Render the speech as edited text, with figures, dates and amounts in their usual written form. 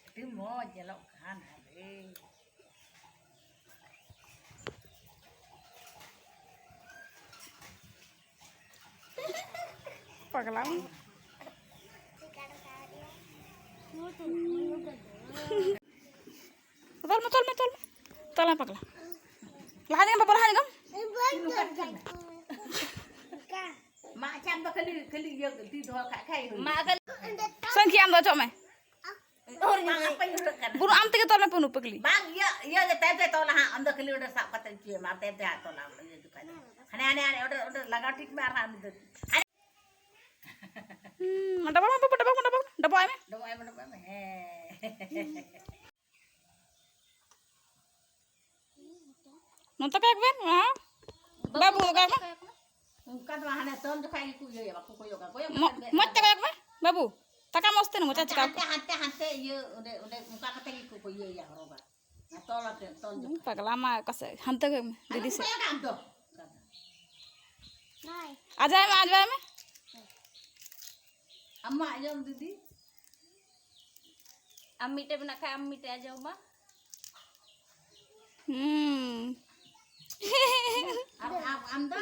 Itu mau jelok kan hari. पगला तल में पगला लहा देंगे पापा लहा देंगे Macam tu kali dia tidur kat kai. संख्या आम दो चो में Orang apa yang kan? बुरु आम तक तल में पुनु पगली Bang, ya tete tolah anda kali udah sak kata cie, mar tete tolah itu kan. Hane udah laga tik mar ham itu. डबा में डबा में Doa em. नंतर काय कर हां बाबू का Kan wahana ton tu kai ku ya aku koyo kan. Koyo मत काय कर बाबू तका मस्त न मचा चिका hante ye udah muka kata ku koyo ya roba. Nah tolak ton. पगला मा कसे हम तक दीदी से Koyo kan tu. आ जाए में Amma aja didi. अम्मी टे बना खाए अम्मी टे आ जाओ माँ Am anda